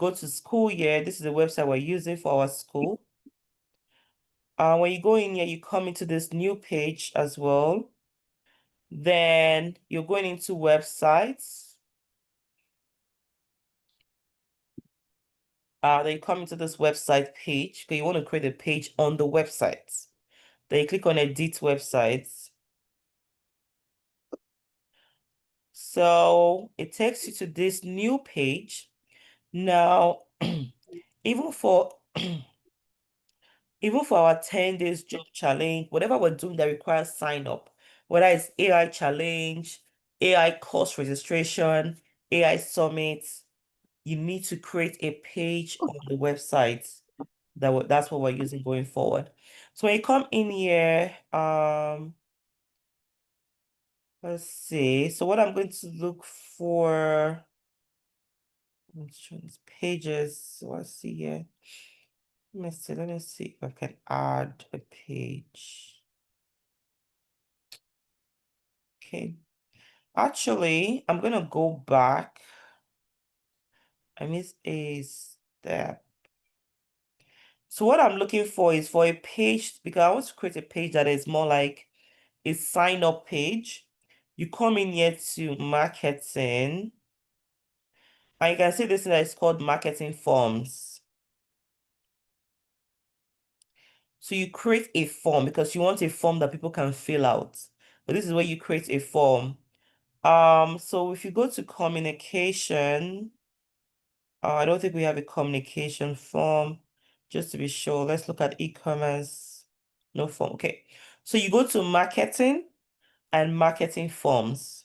go to school year. This is the website we're using for our school. When you go in here, you come into this new page as well. Then you're going into websites. Then you come into this website page because you want to create a page on the website. Then you click on edit websites. So it takes you to this new page. Now, even for even for our 10 days job challenge, whatever we're doing that requires sign up, whether it's AI challenge, AI course registration, AI summit, you need to create a page on the website. That's what we're using going forward. So when you come in here, let's see. So what I'm going to look for, let's show these pages. So I see here. Let me see if I can add a page. Okay. Actually, I'm gonna go back. I missed a step. So what I'm looking for is for a page, because I want to create a page that is more like a sign up page. You come in here to marketing, and you can see this thing that is called marketing forms. So you create a form because you want a form that people can fill out. But this is where you create a form. So if you go to communication, I don't think we have a communication form. Just to be sure, let's look at e-commerce. No form. Okay. So you go to marketing and marketing forms.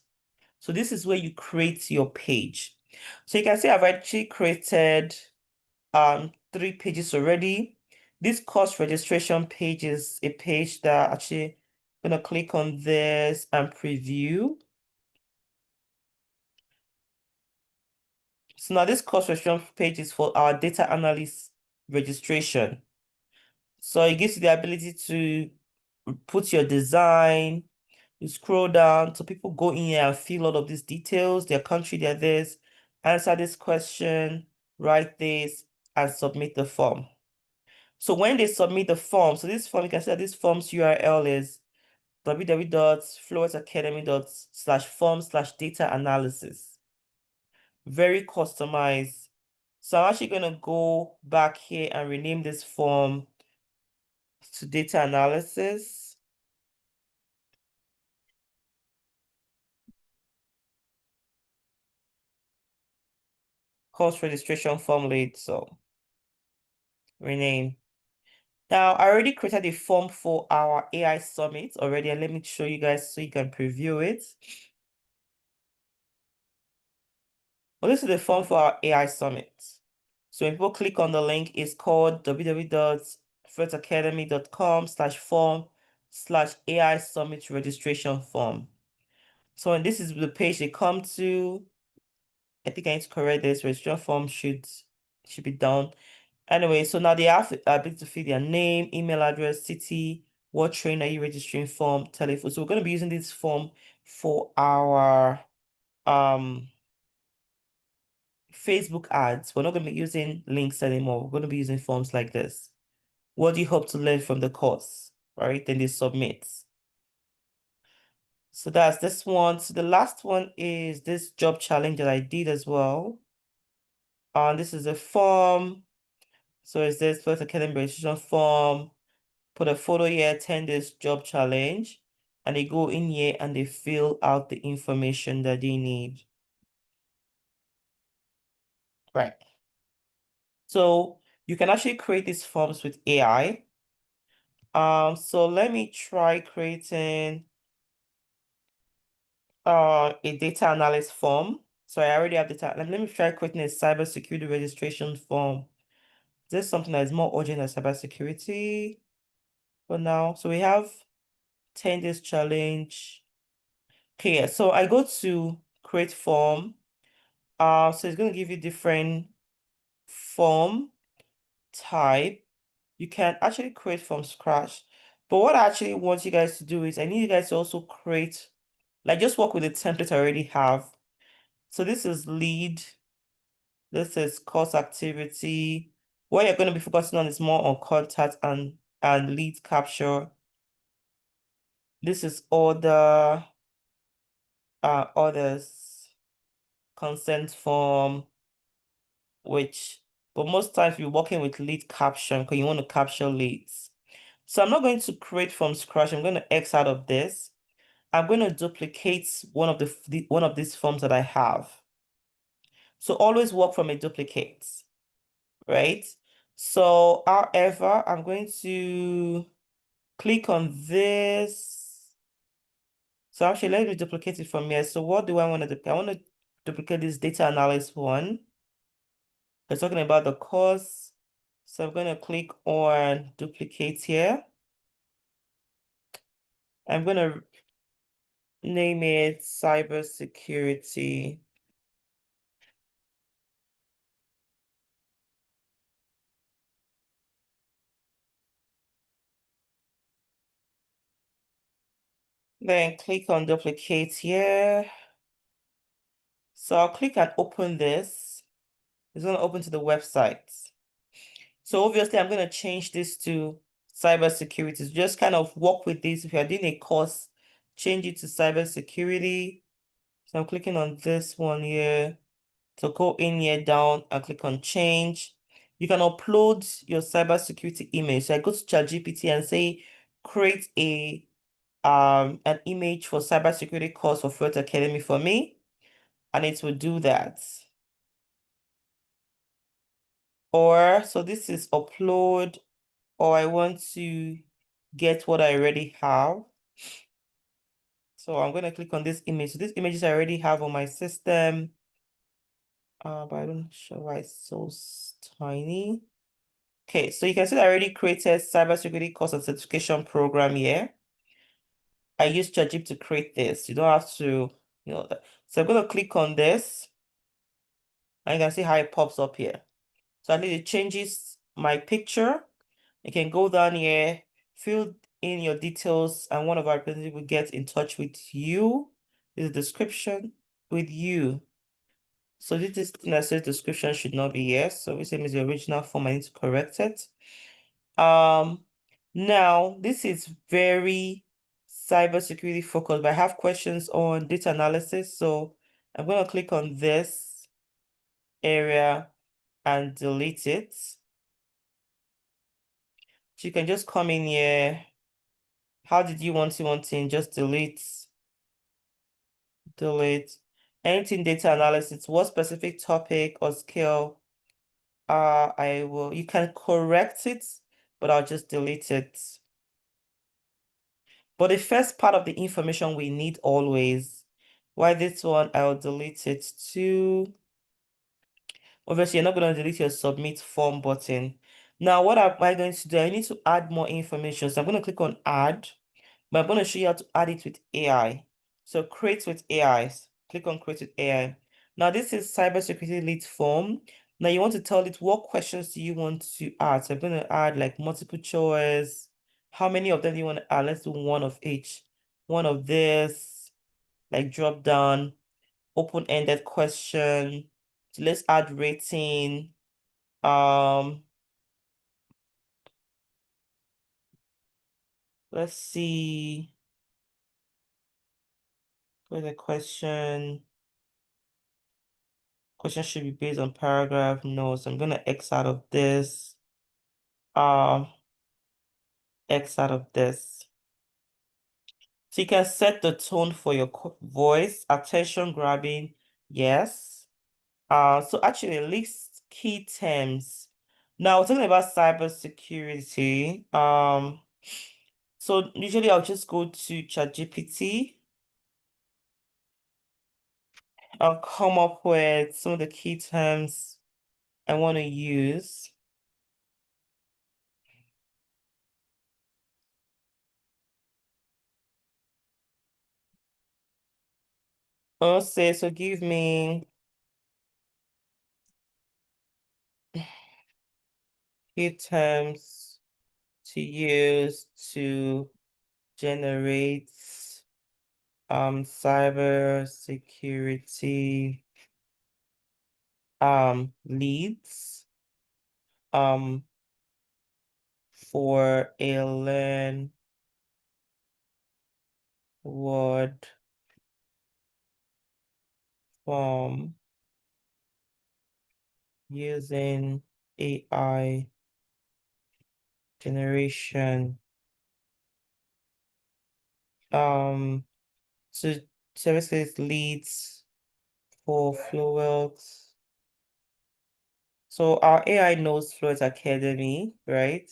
So this is where you create your page. So you can see I've actually created 3 pages already. This course registration page is a page that actually I'm gonna click on this and preview. So now this course registration page is for our data analyst registration. So it gives you the ability to put your design, you scroll down, so people go in here and fill all of these details, their country, their this, answer this question, write this, and submit the form. So when they submit the form, so this form, you can see that this form's URL is www.flowealthacademy.com/form/data analysis. Very customized. So I'm actually going to go back here and rename this form to data analysis. Course registration form lead, so rename. Now, I already created a form for our AI summit already, and let me show you guys so you can preview it. Well, this is the form for our AI summit. So when people click on the link, it's called www.flowealthacademy.com/form/AI summit registration form. So when this is the page they come to, I think I need to correct this. Registration form should be done. Anyway, so now they have the ability to fill their name, email address, city, what train are you registering from, telephone. So we're going to be using this form for our Facebook ads. We're not going to be using links anymore. We're going to be using forms like this. What do you hope to learn from the course? Right? Then they submit. So that's this one. So the last one is this job challenge that I did as well. This is a form. So it's this Flowealth Academy registration form. Put a photo here, 10 days job challenge. And they go in here and they fill out the information that they need. Right. So you can actually create these forms with AI. So let me try creating a data analyst form. So I already have data. Let me try creating a cybersecurity registration form. This is something that is more urgent than cybersecurity for now. So we have 10 days challenge. Okay, so I go to create form. So it's going to give you different form type. You can actually create from scratch. But what I actually want you guys to do is I need you guys to also create, like just work with the template I already have. So this is lead This is course activity. What you're going to be focusing on is more on contact and lead capture. This is others, consent form, which, but most times we're working with lead caption because you want to capture leads. So I'm not going to create from scratch. I'm going to X out of this. I'm going to duplicate one of these forms that I have. So always work from a duplicate, right? So, however, I'm going to click on this. So actually, let me duplicate it from here. So what do I want to duplicate? I want to duplicate this data analysis one. We're talking about the course. So I'm going to click on duplicate here. I'm going to name it cybersecurity. Then click on duplicate here. So I'll click and open this. It's going to open to the website. So obviously I'm going to change this to cybersecurity. So just kind of work with this. If you're doing a course, change it to cybersecurity. So I'm clicking on this one here. So go in here down and click on change. You can upload your cybersecurity image. So I go to ChatGPT and say, create an image for cybersecurity course for Flowealth Academy for me. And it will do that. Or, so this is upload, or I want to get what I already have. So I'm going to click on this image. So these images I already have on my system. But I'm not sure why it's so tiny. Okay, so you can see that I already created cybersecurity course and certification program here. I use ChatGPT to create this. You don't have to, So I'm going to click on this, and you can see how it pops up here. So I need it changes my picture. You can go down here, fill in your details, and one of our representatives will get in touch with you. This is description with you. So this necessary description should not be yes. So we say is the original form. I need to correct it. Now this is very cybersecurity focused, but I have questions on data analysis. So I'm going to click on this area and delete it. So you can just come in here. How did you want one thing? Just delete. Anything data analysis, what specific topic or skill? You can correct it, but I'll just delete it. But the first part of the information we need always, why this one, I'll delete it too. Obviously, you're not going to delete your submit form button. Now, what am I going to do? I need to add more information. So I'm going to click on add, but I'm going to show you how to add it with AI. So create with AI. Click on create with AI. Now, this is cybersecurity lead form. Now, you want to tell it what questions do you want to add. So I'm going to add like multiple choice. How many of them do you want to add? Let's do one of each. One of this, like drop down, open-ended question. So let's add rating. Um, let's see. Where's the question? Question should be based on paragraph. No, so I'm gonna X out of this. Um, X out of this. So you can set the tone for your voice, attention grabbing. Yes. So actually list key terms. Now we're talking about cybersecurity. So usually I'll just go to ChatGPT. I'll come up with some of the key terms I want to use. I'll say, so give me key terms to use to generate cyber security leads um for a learn word form using AI generation um to services leads for Flowealth. So our AI knows Flowealth Academy, right?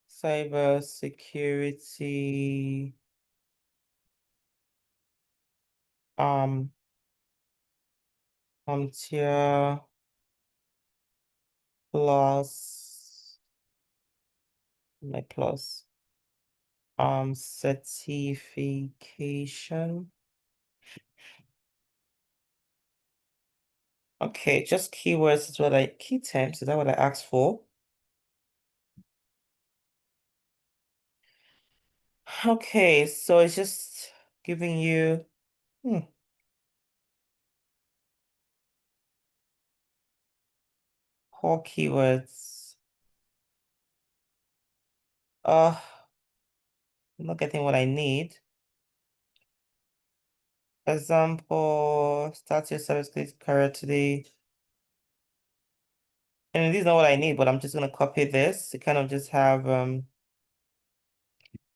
Cyber security um tier plus my plus certification. Okay, just keywords is what key terms, is that what I asked for? Okay, so it's just giving you core keywords. I'm not getting what I need. Example, start your service click career today. And this is not what I need, but I'm just gonna copy this to kind of just have oh,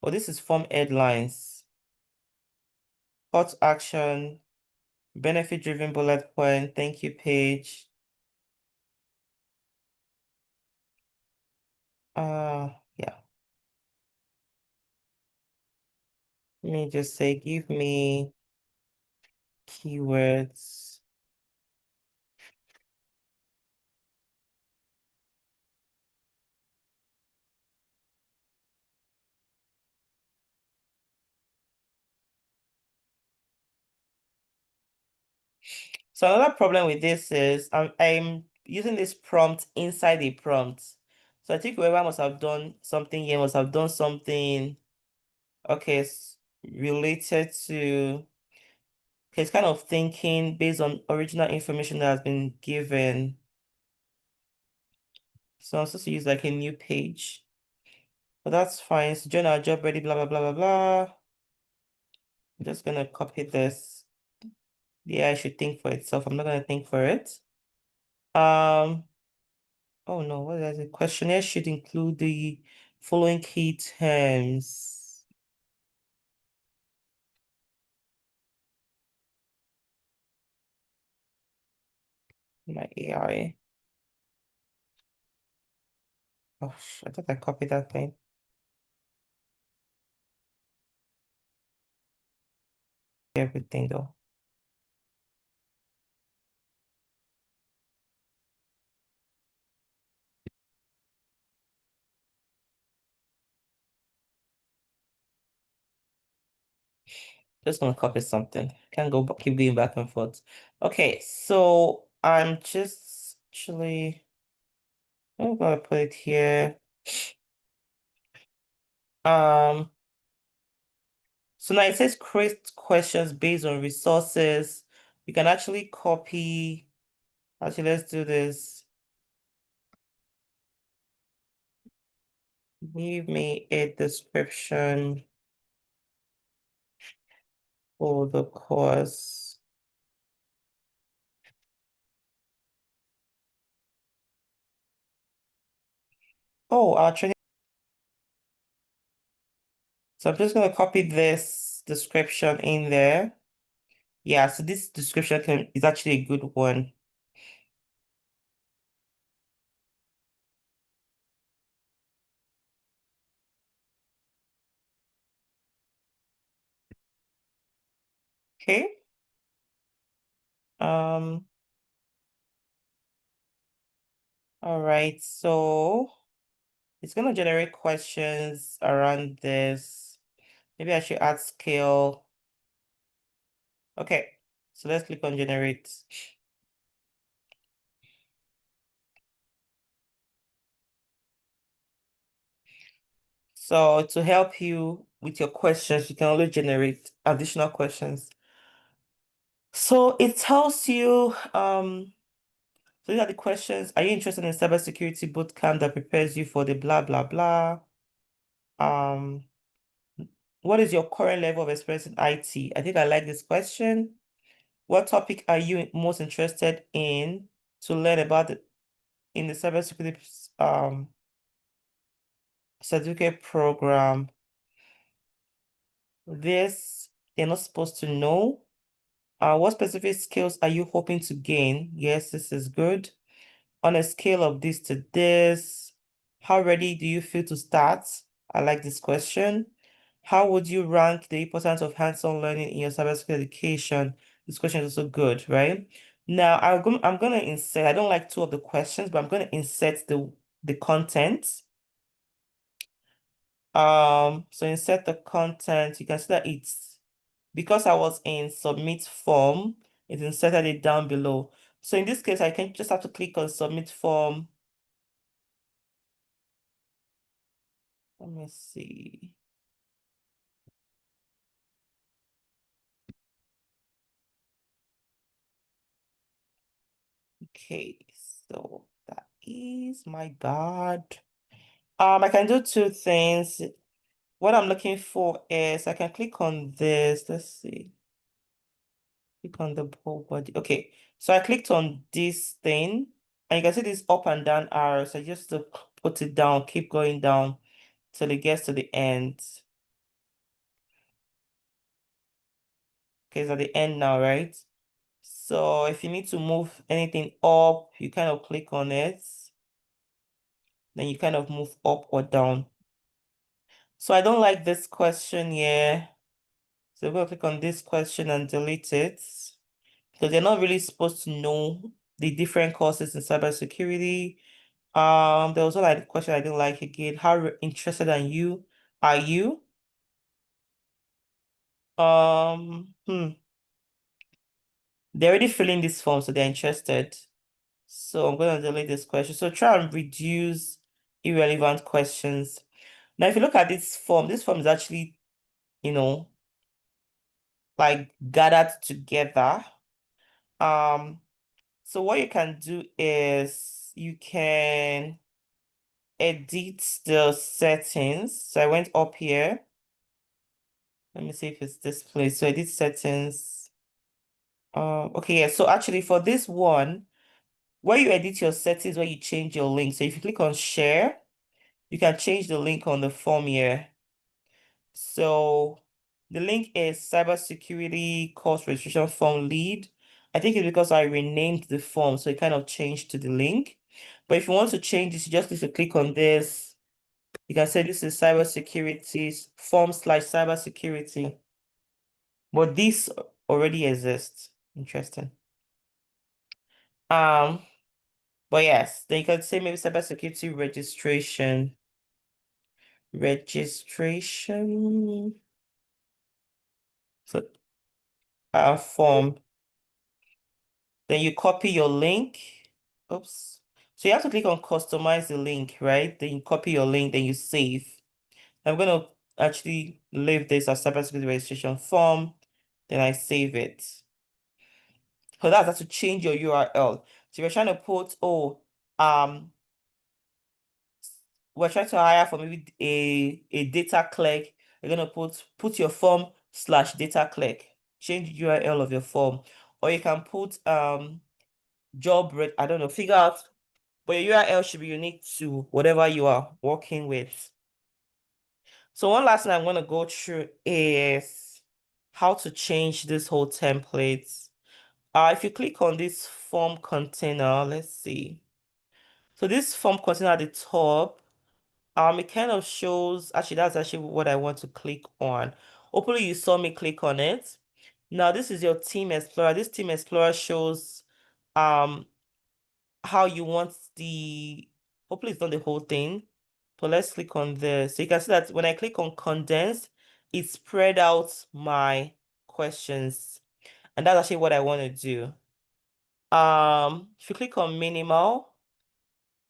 this is form headlines, call to action, benefit driven bullet point, thank you page. Yeah. Let me just say, give me keywords. So another problem with this is I'm using this prompt inside a prompt. So I think whoever must have done something here must have done something, okay, related to, okay, it's kind of thinking based on original information that has been given. So I'm supposed to use like a new page. But that's fine. So join our job ready, blah, blah, blah, blah, blah. I'm just gonna copy this. Yeah, I should think for itself. I'm not gonna think for it. Um, oh no, what is it? Questionnaire should include the following key terms. My AI. Oh, I thought I copied that thing. Everything though. Just gonna copy something. Can't go keep going back and forth. Okay, so I'm just actually I'm gonna put it here. Um, so now it says create questions based on resources. You can actually copy. Actually, let's do this. Give me a description for the course. Oh, our training. So I'm just gonna copy this description in there. Yeah, so this description is actually a good one. Okay. Um, all right, so it's gonna generate questions around this. Maybe I should add scale. Okay, so let's click on generate. So to help you with your questions, you can always generate additional questions. So it tells you, so these are the questions. Are you interested in cybersecurity bootcamp that prepares you for the blah, blah, blah? Um, what is your current level of experience in IT? I think I like this question. What topic are you most interested in to learn about in the cybersecurity certificate program? This they're not supposed to know. What specific skills are you hoping to gain? Yes, this is good. On a scale of this to this, how ready do you feel to start? I like this question. How would you rank the importance of hands-on learning in your cybersecurity education? This question is also good, right? Now, I'm gonna insert, I don't like two of the questions, but I'm gonna insert the content. So insert the content. You can see that it's because I was in submit form, it inserted it down below. So in this case, I can just have to click on submit form. Let me see. Okay, so that is my bad. I can do two things. What I'm looking for is I can click on this. Let's see. Click on the whole body. Okay, so I clicked on this thing, and you can see this up and down arrows. I just to put it down, keep going down till it gets to the end. Okay, it's at the end now, right? So if you need to move anything up, you kind of click on it. Then you kind of move up or down. So I don't like this question here. So I'm going to click on this question and delete it because they're not really supposed to know the different courses in cybersecurity. There was also like a question I didn't like again. How interested are you? They're already filling this form, so they're interested. So I'm going to delete this question. So try and reduce irrelevant questions. Now, if you look at this form is actually, you know, like gathered together. Um, so what you can do is you can edit the settings. So I went up here. Let me see if it's this place. So edit settings. Okay, yeah. So actually for this one, where you edit your settings, where you change your link. So if you click on share, you can change the link on the form here. So the link is cybersecurity course registration form lead. I think it's because I renamed the form, so it kind of changed to the link. But if you want to change this, you just need to click on this. You can say this is cybersecurity form slash cybersecurity. But this already exists. Interesting. Um, but yes, then you can say maybe cybersecurity registration. Registration. So form. Then you copy your link. Oops. So you have to click on customize the link, right? Then you copy your link, then you save. I'm going to actually leave this as cybersecurity registration form. Then I save it. So that's to change your URL. So you're trying to put, um, we're trying to hire for maybe a data clerk. You're gonna put your form slash data clerk. Change the URL of your form. Or you can put I don't know, figure out, but your URL should be unique to whatever you are working with. So one last thing I'm going to go through is how to change this whole template. If you click on this form container, let's see. So this form container at the top, it kind of shows, actually, that's actually what I want to click on. Hopefully you saw me click on it. Now this is your Team Explorer. This Team Explorer shows um how you want hopefully it's not the whole thing, but let's click on this. So you can see that when I click on condense, it spread out my questions. And that's actually what I want to do. If you click on minimal,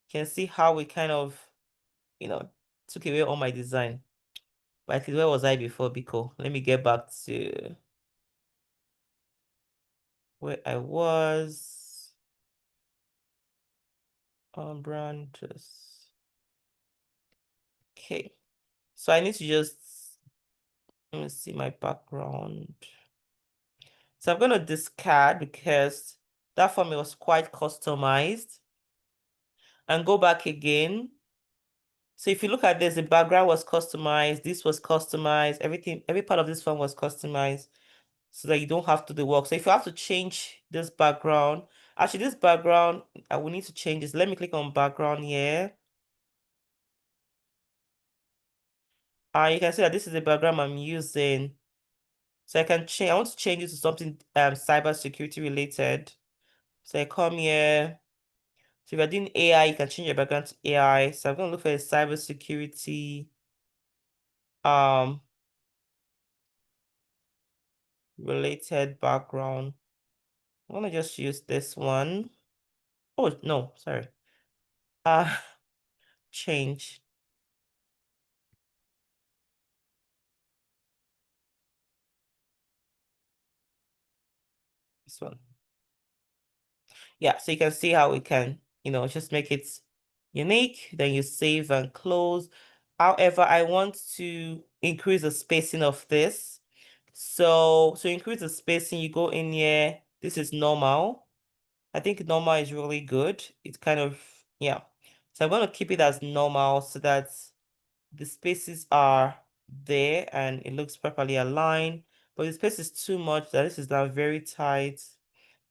you can see how we kind of, you know, took away all my design. But where was I before, Biko? Let me get back to where I was. Branches. Okay. So I need to just, let me see my background. So I'm going to discard because that for me was quite customized and go back again. So if you look at this, the background was customized. This was customized. Everything, every part of this form was customized so that you don't have to do the work. So if you have to change this background, actually this background, I will need to change this. Let me click on background here. You can see that this is the background I'm using. So I can change, I want to change it to something cyber security related. So I come here. So if you're doing AI, you can change your background to AI. So I'm gonna look for a cyber security um related background. I'm gonna just use this one. Oh no, sorry. Uh change this one. Yeah, so you can see how we can, just make it unique. Then you save and close. However, I want to increase the spacing of this. So to increase the spacing, you go in here. This is normal. I think normal is really good. It's kind of, yeah. So I'm going to keep it as normal so that the spaces are there and it looks properly aligned. But the space is too much. That this is now very tight.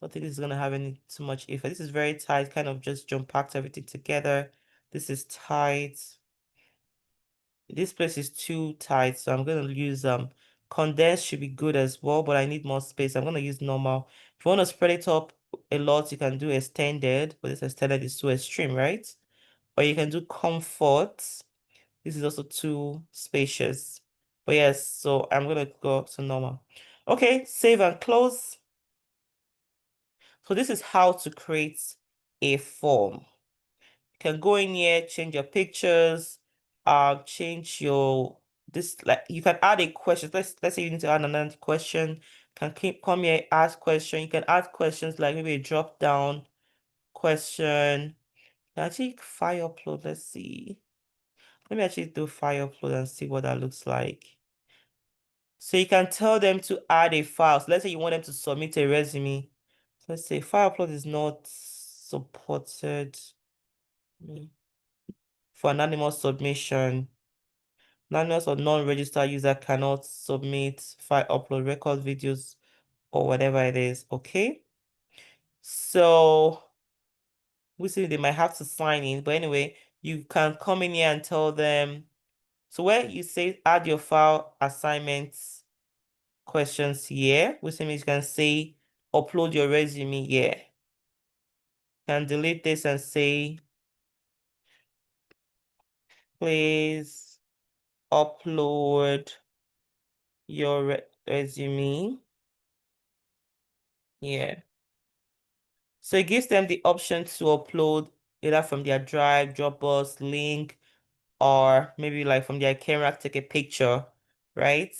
I don't think this is going to have any too much effect. This is very tight, kind of just jump packed everything together. This is tight. This place is too tight, so I'm going to use condensed should be good as well, but I need more space. I'm going to use normal. If you want to spread it up a lot, you can do extended, but this extended is too extreme, right? Or you can do comfort. This is also too spacious. But yes, so I'm going to go to normal. Okay, save and close. So this is how to create a form. Can go in here, change your pictures, change your this like you can add a question. Let's say you need to add another question. Can keep come here, ask question. You can add questions like maybe a drop down question. Actually, file upload. Let's see. Let me actually do file upload and see what that looks like. So you can tell them to add a file. So let's say you want them to submit a resume. So let's say file upload is not supported for anonymous submission. Anonymous or non-registered user cannot submit, file upload, record videos, or whatever it is. Okay. So we see they might have to sign in, but anyway, you can come in here and tell them. So where you say add your file assignments questions here, which means you can say upload your resume here. You can delete this and say, please upload your resume. Yeah. So it gives them the option to upload either from their Drive, Dropbox, link, or maybe like from their camera, take a picture, right?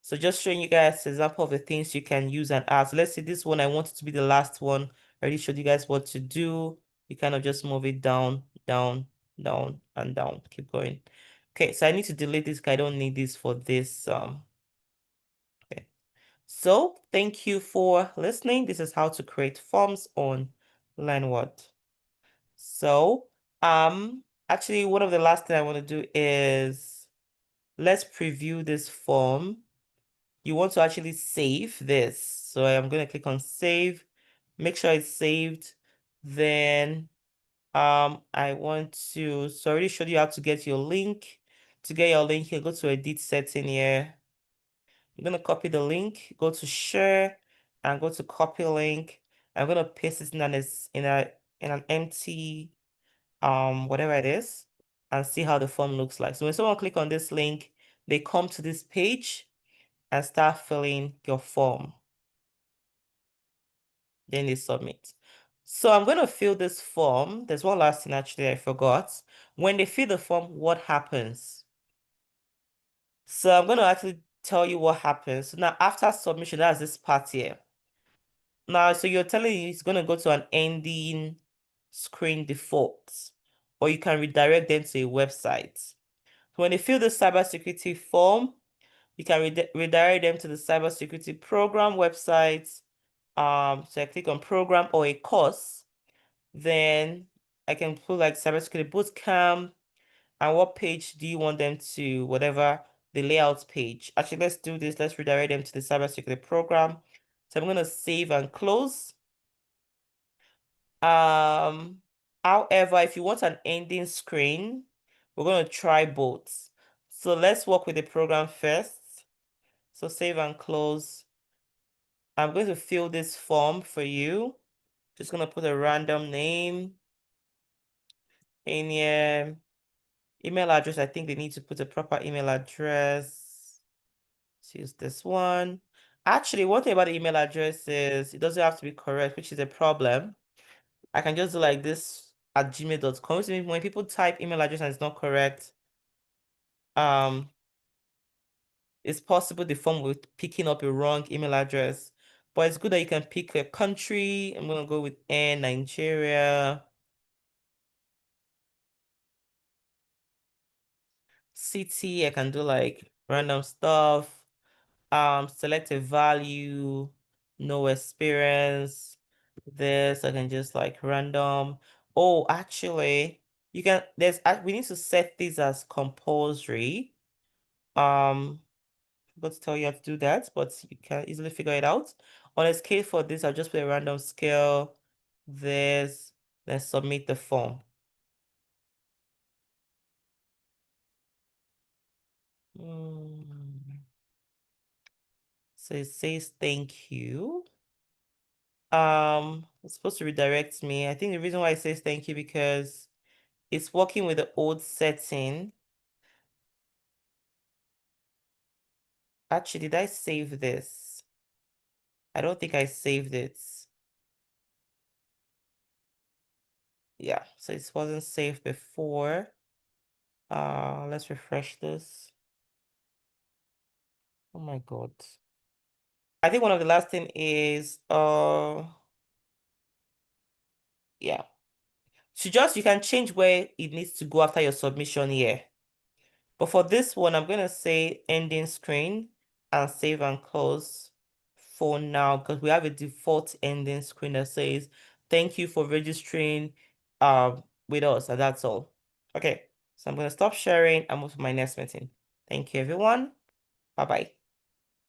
So just showing you guys an example of the things you can use and add. So let's say this one, I want it to be the last one. I already showed you guys what to do. You kind of just move it down, down, down, and down. Keep going. Okay, so I need to delete this because I don't need this for this. Okay. So thank you for listening. This is how to create forms on LearnWorld. So, actually, one of the last thing I want to do is let's preview this form. You want to actually save this. So I'm going to click on save, make sure it's saved. Then, I want to, so I already showed you how to get your link. To get your link, you go to edit setting here. You're going to copy the link, go to share and go to copy link. I'm going to paste it in an empty whatever it is, and see how the form looks like. So when someone click on this link, they come to this page and start filling your form. Then they submit. So I'm going to fill this form. There's one last thing actually I forgot. When they fill the form, what happens? So I'm going to actually tell you what happens. So now after submission, that's this part here. Now, so you're telling you it's going to go to an ending screen default, or you can redirect them to a website. So when they fill the cybersecurity form, you can redirect them to the cybersecurity program website. So I click on program or a course, then I can put like cybersecurity bootcamp, and what page do you want them to, whatever the layout page. Actually, let's do this. Let's redirect them to the cybersecurity program. So I'm going to save and close. Um, However, if you want an ending screen, we're going to try both. So let's work with the program first. So save and close. I'm going to fill this form for you. Just going to put a random name in here. Email address, I think they need to put a proper email address. Let's use this one. Actually, one thing about the email address is it doesn't have to be correct, which is a problem. I can just do like this at gmail.com. So when people type email address and it's not correct, um, it's possible the form will picking up a wrong email address. But it's good that you can pick a country. I'm gonna go with N, Nigeria. City, I can do like random stuff. Select a value, no experience. This I can just like random. Oh, actually, you can we need to set this as compulsory. Forgot to tell you how to do that, but you can easily figure it out. On a scale for this, I'll just put a random scale, this, then submit the form. Mm. So it says thank you. It's supposed to redirect me. I think the reason why it says thank you because it's working with the old setting. Actually, did I save this? I don't think I saved it. Yeah, so it wasn't saved before. Let's refresh this. Oh my God. I think one of the last thing is yeah. So just you can change where it needs to go after your submission here. But for this one, I'm gonna say ending screen and save and close for now because we have a default ending screen that says thank you for registering with us, and that's all. Okay, so I'm gonna stop sharing and move to my next meeting. Thank you, everyone. Bye bye.